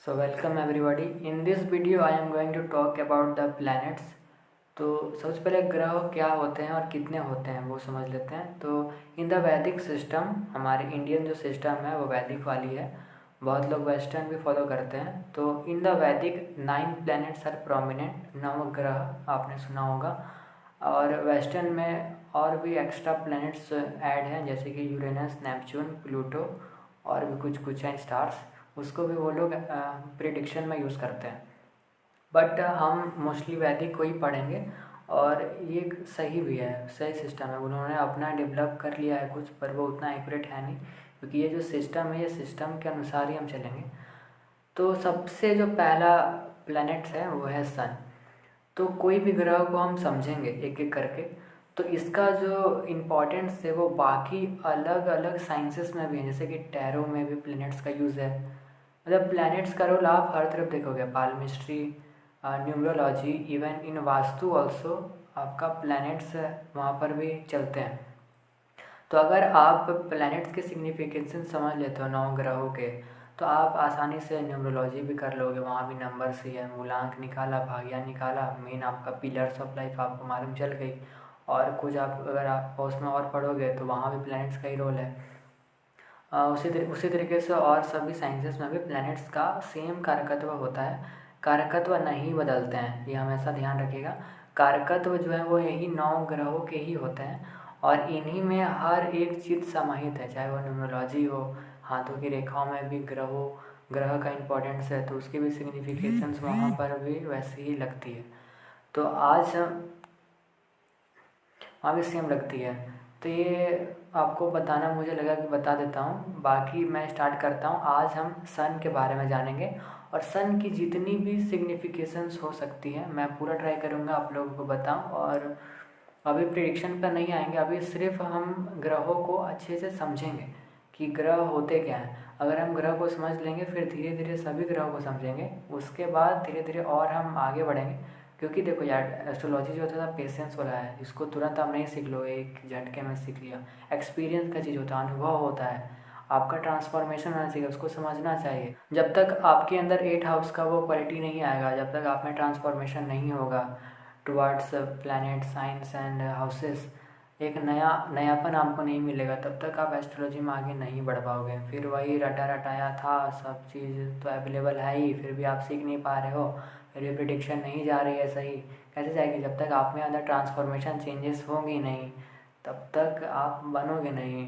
So welcome everybody. In this video I am going to talk about the planets. तो सबसे पहले ग्रह क्या होते हैं और कितने होते हैं वो समझ लेते हैं। तो इन द वैदिक सिस्टम, हमारे इंडियन जो सिस्टम है वो वैदिक वाली है। बहुत लोग वेस्टर्न भी फॉलो करते हैं। तो इन द वैदिक 9 प्लैनेट्स आर प्रोमिनेंट, 9 ग्रह आपने सुना होगा। और वेस्टर्न में और भी एक्स्ट्रा प्लैनेट्स ऐड हैं, जैसे कि यूरेनस, नेपच्यून, प्लूटो और भी कुछ कुछ हैं स्टार्स। उसको भी वो लोग प्रिडिक्शन में यूज़ करते हैं। बट हम मोस्टली वैदिक को ही पढ़ेंगे और ये सही भी है, सही सिस्टम है। उन्होंने अपना डेवलप कर लिया है कुछ, पर वो उतना एक्यूरेट है नहीं, क्योंकि ये जो सिस्टम है ये सिस्टम के अनुसार ही हम चलेंगे। तो सबसे जो पहला प्लैनेट है वो है सन। तो कोई भी ग्रह को हम समझेंगे एक एक करके, तो इसका जो इम्पोर्टेंस है वो बाकी अलग अलग साइंसेस में भी है। जैसे कि टैरो में भी प्लैनेट्स का यूज़ है। मतलब प्लैनेट्स का रोल आप हर तरफ देखोगे, palmistry, numerology, even in vastu also आपका प्लैनेट्स वहाँ पर भी चलते हैं। तो अगर आप प्लैनेट्स के सिग्निफिकेशन समझ लेते हो 9 ग्रहों के, तो आप आसानी से न्यूमरोलॉजी भी कर लोगे। वहाँ भी नंबर्स ही है, मूलांक निकाला, भाग्य निकाला, मेन आपका पिलर्स ऑफ लाइफ आपको मालूम चल गई। और कुछ आप अगर आप उसमें और पढ़ोगे तो वहाँ भी प्लैनेट्स का ही रोल है। उसी तरीके से और सभी साइंसेस में भी प्लैनेट्स का सेम कारकत्व होता है। कारकत्व नहीं बदलते हैं, ये हमेशा ध्यान रखिएगा। कारकत्व जो है वो यही 9 ग्रहों के ही होते हैं और इन्हीं में हर एक चीज़ समाहित है, चाहे वो न्यूमरोलॉजी हो, हाथों की रेखाओं में भी ग्रह का इम्पोर्टेंस है, तो उसकी भी सिग्निफिकेशंस वहाँ पर भी वैसे ही लगती है। तो आज वहाँ भी सेम लगती है। तो ये आपको बताना मुझे लगा कि बता देता हूँ। बाकी मैं स्टार्ट करता हूँ। आज हम सन के बारे में जानेंगे और सन की जितनी भी सिग्निफिकेशंस हो सकती है मैं पूरा ट्राई करूँगा आप लोगों को बताऊँ। और अभी प्रिडिक्शन पर नहीं आएंगे, अभी सिर्फ हम ग्रहों को अच्छे से समझेंगे कि ग्रह होते क्या हैं। अगर हम ग्रह को समझ लेंगे फिर धीरे धीरे सभी ग्रहों को समझेंगे, उसके बाद धीरे धीरे और हम आगे बढ़ेंगे। क्योंकि देखो यार, एस्ट्रोलॉजी जो होता है पेशेंस वाला है, इसको तुरंत आप नहीं सीख लो, एक झटके में सीख लिया। एक्सपीरियंस का चीज़ होता है, अनुभव होता है, आपका ट्रांसफॉर्मेशन होना चाहिए, उसको समझना चाहिए। जब तक आपके अंदर 8 हाउस का वो क्वालिटी नहीं आएगा, जब तक आप में ट्रांसफॉर्मेशन नहीं होगा towards planet science and houses, एक नयापन आपको नहीं मिलेगा, तब तक आप एस्ट्रोलॉजी में आगे नहीं बढ़ पाओगे। फिर वही रटा रटाया था, सब चीज़ तो अवेलेबल है ही, फिर भी आप सीख नहीं पा रहे हो, फिर भी प्रिडिक्शन नहीं जा रही है सही, कैसे जाएगी? जब तक आप में अंदर ट्रांसफॉर्मेशन चेंजेस होंगी नहीं तब तक आप बनोगे नहीं।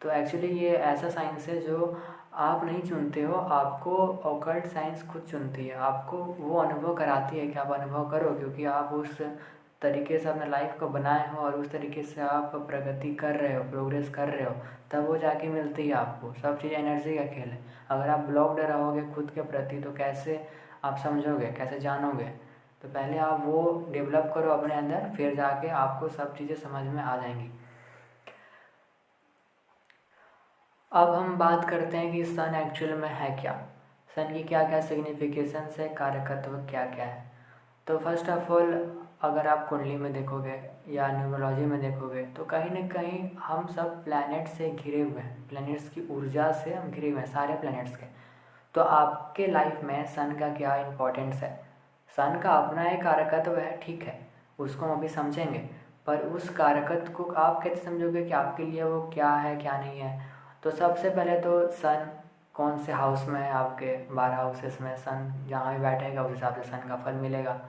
तो एक्चुअली ये ऐसा साइंस है जो आप नहीं चुनते हो, आपको ऑकल्ट साइंस खुद चुनती है, आपको वो अनुभव कराती है कि आप अनुभव करो, क्योंकि आप उस तरीके से अपने लाइफ को बनाए हो और उस तरीके से आप प्रगति कर रहे हो, प्रोग्रेस कर रहे हो, तब वो जाके मिलती है आपको। सब चीज़ एनर्जी का खेल है। अगर आप ब्लॉक्ड रहोगे खुद के प्रति तो कैसे आप समझोगे, कैसे जानोगे? तो पहले आप वो डेवलप करो अपने अंदर, फिर जाके आपको सब चीज़ें समझ में आ जाएंगी। अब हम बात करते हैं कि सन एक्चुअल में है क्या, सन की क्या क्या सिग्निफिकेशंस है, कारकत्व क्या क्या है। तो फर्स्ट ऑफ ऑल, अगर आप कुंडली में देखोगे या न्यूमरोलॉजी में देखोगे तो कहीं ना कहीं हम सब प्लैनेट से घिरे हुए हैं, प्लैनेट्स की ऊर्जा से हम घिरे हुए हैं, सारे प्लैनेट्स के। तो आपके लाइफ में सन का क्या इम्पोर्टेंस है? सन का अपना एक कारकत्व है, ठीक है, उसको हम अभी समझेंगे। पर उस कारकत्व को आप कैसे समझोगे कि आपके लिए वो क्या है क्या नहीं है? तो सबसे पहले तो सन कौन से हाउस में है, आपके 12 हाउसेस में सन जहाँ भी बैठेगा उस हिसाब से सन का फल मिलेगा।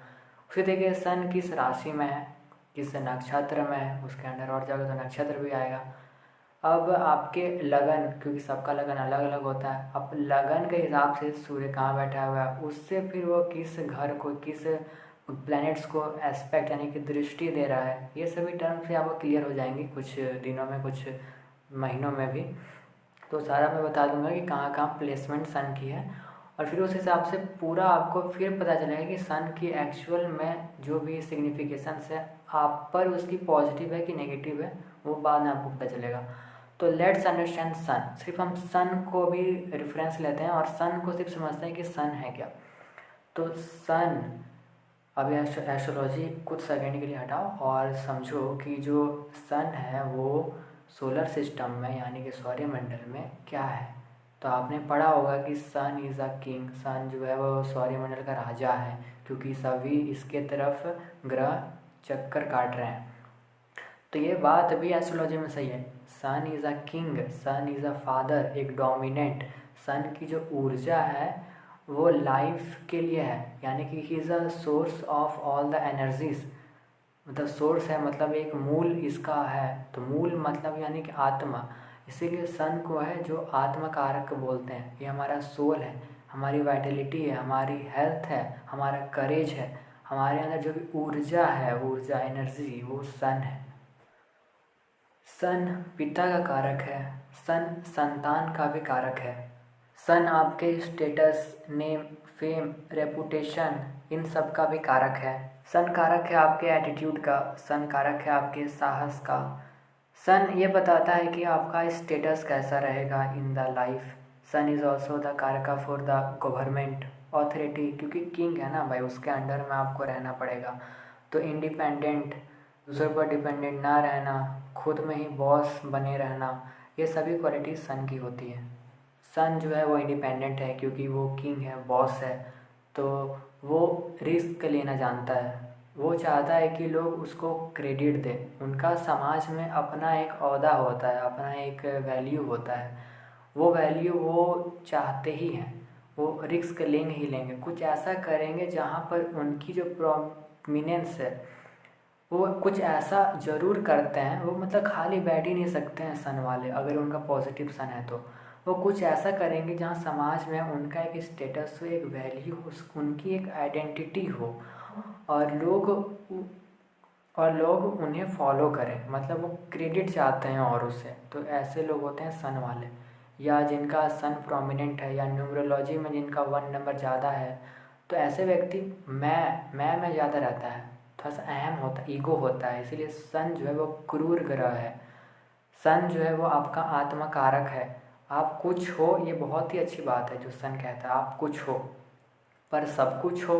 उसी तरीके सन किस राशि में है, किस नक्षत्र में है, उसके अंडर और जाओगे तो नक्षत्र भी आएगा। अब आपके लगन, क्योंकि सबका लगन अलग अलग होता है, अब लगन के हिसाब से सूर्य कहाँ बैठा हुआ है, उससे फिर वो किस घर को, किस प्लैनेट्स को एस्पेक्ट यानी कि दृष्टि दे रहा है, ये सभी टर्म्स से आपको क्लियर हो जाएंगी कुछ दिनों में, कुछ महीनों में भी। तो सारा मैं बता दूंगा कि कहाँ कहाँ प्लेसमेंट सन की है, और फिर उस हिसाब से पूरा आपको फिर पता चलेगा कि सन की एक्चुअल में जो भी सिग्निफिकेशंस है आप पर, उसकी पॉजिटिव है कि नेगेटिव है, वो बाद में आपको पता चलेगा। तो लेट्स अंडरस्टैंड सन। सिर्फ हम सन को भी रेफरेंस लेते हैं और सन को सिर्फ समझते हैं कि सन है क्या। तो सन, अभी एस्ट्रोलॉजी कुछ सेकंड के लिए हटाओ और समझो कि जो सन है वो सोलर सिस्टम में यानी कि सौरमंडल में क्या है। तो आपने पढ़ा होगा कि सन इज़ अ किंग, सन जो है वो सौरमंडल का राजा है, क्योंकि सभी इसके तरफ ग्रह चक्कर काट रहे हैं। तो ये बात भी एस्ट्रोलॉजी में सही है। Sun is a king, sun is a father, एक डोमिनेंट। सन की जो ऊर्जा है वो लाइफ के लिए है, यानी कि he is a source of all the energies. मतलब सोर्स है, मतलब एक मूल इसका है। तो मूल मतलब यानी कि आत्मा, इसीलिए सन को है जो आत्मा कारक बोलते हैं। ये हमारा सोल है, हमारी वाइटलिटी है, हमारी हेल्थ है, हमारा करेज है, हमारे अंदर जो भी ऊर्जा है, ऊर्जा एनर्जी, वो सन है। सन पिता का कारक है, सन संतान का भी कारक है। सन आपके स्टेटस, नेम, फेम, रेपुटेशन, इन सब का भी कारक है। सन कारक है आपके एटीट्यूड का, सन कारक है आपके साहस का। सन ये बताता है कि आपका स्टेटस कैसा रहेगा in the life. Sun is also the कारका फॉर द गवर्नमेंट ऑथोरिटी, क्योंकि किंग है ना भाई, उसके अंडर में आपको रहना पड़ेगा। तो इंडिपेंडेंट, दूसरों पर डिपेंडेंट ना रहना, खुद में ही बॉस बने रहना, ये सभी क्वालिटीज सन की होती है। सन जो है वो इंडिपेंडेंट है क्योंकि वो किंग है, बॉस है। तो वो रिस्क लेना जानता है, वो चाहता है कि लोग उसको क्रेडिट दें। उनका समाज में अपना एक ओहदा होता है, अपना एक वैल्यू होता है। वो वैल्यू वो चाहते ही हैं, वो रिस्क लेंगे ही लेंगे, कुछ ऐसा करेंगे जहाँ पर उनकी जो प्रोमिनेंस है वो कुछ ऐसा ज़रूर करते हैं। वो मतलब खाली बैठ ही नहीं सकते हैं सन वाले, अगर उनका पॉजिटिव सन है तो वो कुछ ऐसा करेंगे जहाँ समाज में उनका एक स्टेटस हो, एक वैल्यू हो, उनकी एक आइडेंटिटी हो, और लोग उन्हें फॉलो करें, मतलब वो क्रेडिट चाहते हैं और उससे। तो ऐसे लोग होते हैं सन वाले, या जिनका सन प्रोमिनेंट है, या न्यूमरोलॉजी में जिनका 1 नंबर ज़्यादा है। तो ऐसे व्यक्ति मैं में ज़्यादा रहता है, थोड़ा सा अहम होता है, ईगो होता है। इसीलिए सन जो है वो क्रूर ग्रह है। सन जो है वो आपका आत्मा कारक है। आप कुछ हो, ये बहुत ही अच्छी बात है जो सन कहता है, आप कुछ हो। पर सब कुछ हो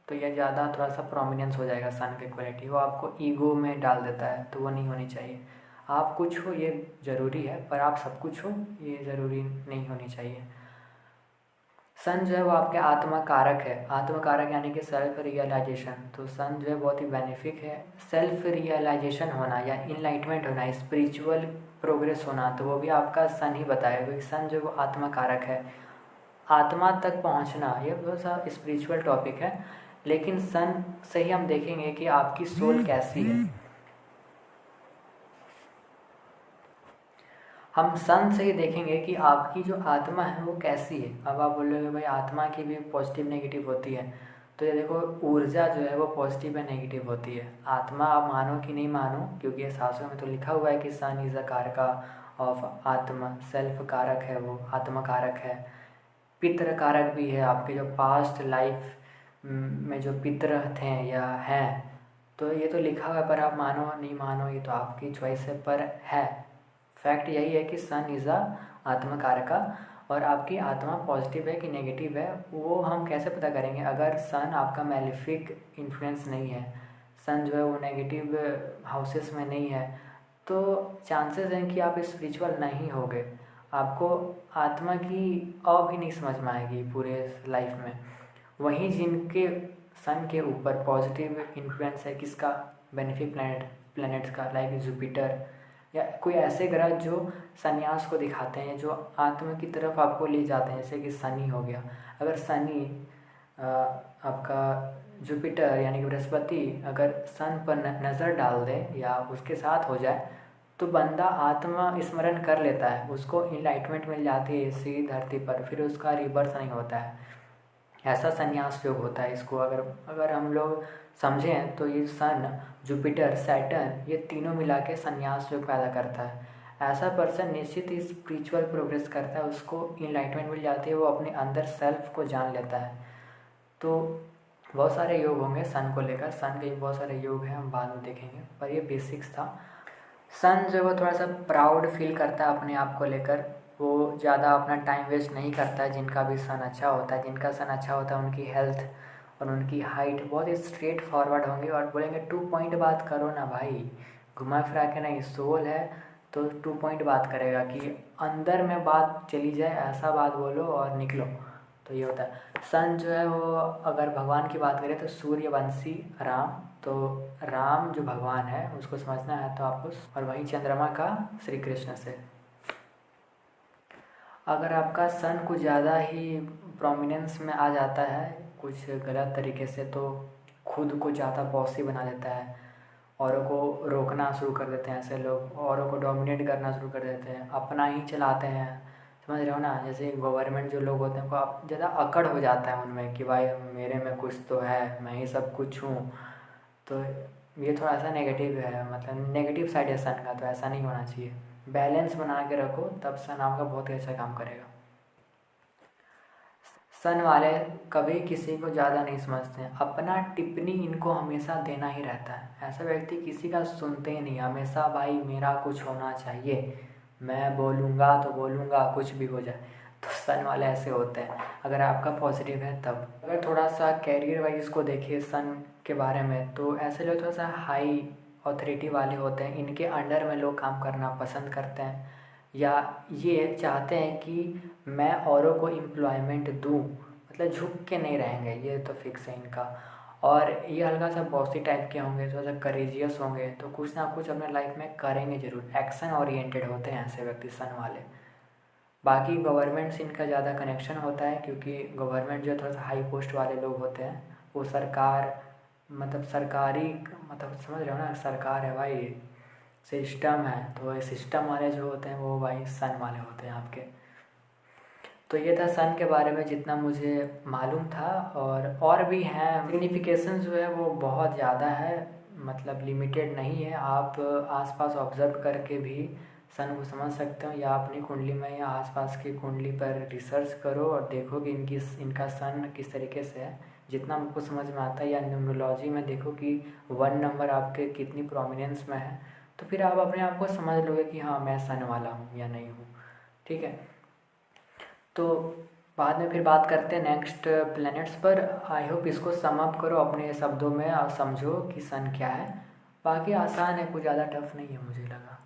तो यह ज़्यादा थोड़ा सा प्रोमिनेंस हो जाएगा सन की क्वालिटी, वो आपको ईगो में डाल देता है, तो वो नहीं होनी चाहिए। आप कुछ हो ये ज़रूरी है, पर आप सब कुछ हो ये ज़रूरी नहीं होनी चाहिए। सन जो है वो आपके आत्मा कारक है। आत्मा कारक यानी कि सेल्फ रियलाइजेशन। तो सन जो है बहुत ही बेनिफिक है। सेल्फ रियलाइजेशन होना या इनलाइटमेंट होना, स्पिरिचुअल प्रोग्रेस होना, तो वो भी आपका सन ही बताएगा, क्योंकि सन जो है वो आत्मा कारक है। आत्मा तक पहुंचना ये बहुत सा स्पिरिचुअल टॉपिक है, लेकिन सन से ही हम देखेंगे कि आपकी सोल कैसी है। हम सन से ही देखेंगे कि आपकी जो आत्मा है वो कैसी है। अब आप बोलोगे भाई आत्मा की भी पॉजिटिव नेगेटिव होती है, तो ये देखो ऊर्जा जो है वो पॉजिटिव है नेगेटिव होती है। आत्मा आप मानो कि नहीं मानो, क्योंकि शास्त्रों में तो लिखा हुआ है कि सन इज़ अ कारका ऑफ आत्मा, सेल्फ कारक है वो, आत्मा कारक है। पितृ कारक भी है, आपके जो पास्ट लाइफ में जो पितृ थे या हैं, तो ये तो लिखा हुआ है, पर आप मानो नहीं मानो ये तो आपकी चॉइस है, पर है फैक्ट यही है कि सन इज़ अ आत्मा कारका। और आपकी आत्मा पॉजिटिव है कि नेगेटिव है वो हम कैसे पता करेंगे? अगर सन आपका मैलिफिक इन्फ्लुएंस नहीं है, सन जो है वो नेगेटिव हाउसेस में नहीं है, तो चांसेस हैं कि आप स्पिरिचुअल नहीं होगे। आपको आत्मा की अ भी नहीं समझ में आएगी पूरे लाइफ में। वहीं जिनके सन के ऊपर पॉजिटिव इन्फ्लुएंस है किसका? बेनिफिक प्लैनेट्स का, लाइक जुपिटर या कोई ऐसे ग्रह जो संन्यास को दिखाते हैं, जो आत्मा की तरफ आपको ले जाते हैं, जैसे कि शनि हो गया। अगर शनि आपका जुपिटर यानी कि बृहस्पति अगर सन पर नज़र डाल दे या उसके साथ हो जाए, तो बंदा आत्मा स्मरण कर लेता है, उसको इनलाइटमेंट मिल जाती है इसी धरती पर, फिर उसका रिबर्थ नहीं होता है। ऐसा संन्यास योग होता है। इसको अगर हम लोग समझें तो ये सन, जुपिटर, सैटर्न, ये तीनों मिला के संन्यास योग पैदा करता है। ऐसा पर्सन निश्चित ही स्पिरिचुअल प्रोग्रेस करता है, उसको इनलाइटमेंट मिल जाती है, वो अपने अंदर सेल्फ को जान लेता है। तो बहुत सारे योग होंगे सन को लेकर, सन के बहुत सारे योग हैं, हम बाद में देखेंगे, पर ये बेसिक्स था। सन जो है वो थोड़ा सा प्राउड फील करता है अपने आप को लेकर, वो ज़्यादा अपना टाइम वेस्ट नहीं करता है। जिनका भी सन अच्छा होता है, जिनका सन अच्छा होता है, उनकी हेल्थ और उनकी हाइट बहुत ही स्ट्रेट फॉरवर्ड होंगे और बोलेंगे 2 पॉइंट बात करो ना भाई, घुमा फिरा के नहीं। सोल है तो 2 पॉइंट बात करेगा कि अंदर में बात चली जाए ऐसा बात बोलो और निकलो। तो ये होता है। सन जो है वो अगर भगवान की बात करें तो सूर्यवंशी राम, तो राम जो भगवान है उसको समझना है तो आपको, और वहीं चंद्रमा का श्री कृष्ण से। अगर आपका सन कुछ ज़्यादा ही प्रोमिनेंस में आ जाता है कुछ गलत तरीके से, तो खुद को ज़्यादा बॉसी बना देता है, औरों को रोकना शुरू कर देते हैं ऐसे लोग, औरों को डोमिनेट करना शुरू कर देते हैं, अपना ही चलाते हैं। समझ रहे हो ना? जैसे गवर्नमेंट जो लोग होते हैं उनको ज़्यादा अकड़ हो जाता है उनमें कि भाई मेरे में कुछ तो है, मैं ही सब कुछ हूँ। तो ये थोड़ा सा नेगेटिव है, मतलब नेगेटिव साइड है सन का, तो ऐसा नहीं होना चाहिए। बैलेंस बना के रखो तब सन आपका बहुत ही अच्छा काम करेगा। सन वाले कभी किसी को ज़्यादा नहीं समझते हैं, अपना टिप्पणी इनको हमेशा देना ही रहता है। ऐसा व्यक्ति किसी का सुनते ही नहीं, हमेशा भाई मेरा कुछ होना चाहिए, मैं बोलूँगा तो बोलूँगा कुछ भी हो जाए। तो सन वाले ऐसे होते हैं, अगर आपका पॉजिटिव है तब। अगर थोड़ा सा कैरियर वाइज को देखिए सन के बारे में, तो ऐसे लोग थोड़ा सा हाई अथॉरिटी वाले होते हैं, इनके अंडर में लोग काम करना पसंद करते हैं, या ये चाहते हैं कि मैं औरों को एम्प्लॉयमेंट दूँ, मतलब झुक के नहीं रहेंगे, ये तो फिक्स है इनका। और ये हल्का सा बॉसी टाइप के होंगे, थोड़ा सा करेजियस होंगे, तो कुछ ना कुछ अपने लाइफ में करेंगे ज़रूर। एक्शन ओरिएंटेड होते हैं ऐसे व्यक्ति सन वाले। बाकी गवर्नमेंट से इनका ज़्यादा कनेक्शन होता है, क्योंकि गवर्नमेंट जो थोड़ा सा हाई पोस्ट वाले लोग होते हैं वो सरकार, मतलब सरकारी, मतलब समझ रहे हो ना, सरकार है भाई, सिस्टम है, तो ये सिस्टम वाले जो होते हैं वो भाई सन वाले होते हैं आपके। तो ये था सन के बारे में जितना मुझे मालूम था, और भी हैं। सिग्निफिकेशन जो है वो बहुत ज़्यादा है, मतलब लिमिटेड नहीं है। आप आसपास ऑब्जर्व करके भी सन को समझ सकते हो, या अपनी कुंडली में या आसपास की कुंडली पर रिसर्च करो और देखो कि इनका सन किस तरीके से है। जितना आपको समझ में आता है, या न्यूमरोलॉजी में देखो कि 1 नंबर आपके कितनी प्रोमिनेंस में है, तो फिर आप अपने आप को समझ लोगे कि हाँ मैं सन वाला हूँ या नहीं हूँ। ठीक है, तो बाद में फिर बात करते हैं नेक्स्ट प्लैनेट्स पर। आई होप इसको सम अप करो अपने शब्दों में और समझो कि सन क्या है। बाकी आसान है, कुछ ज़्यादा टफ नहीं है मुझे लगा।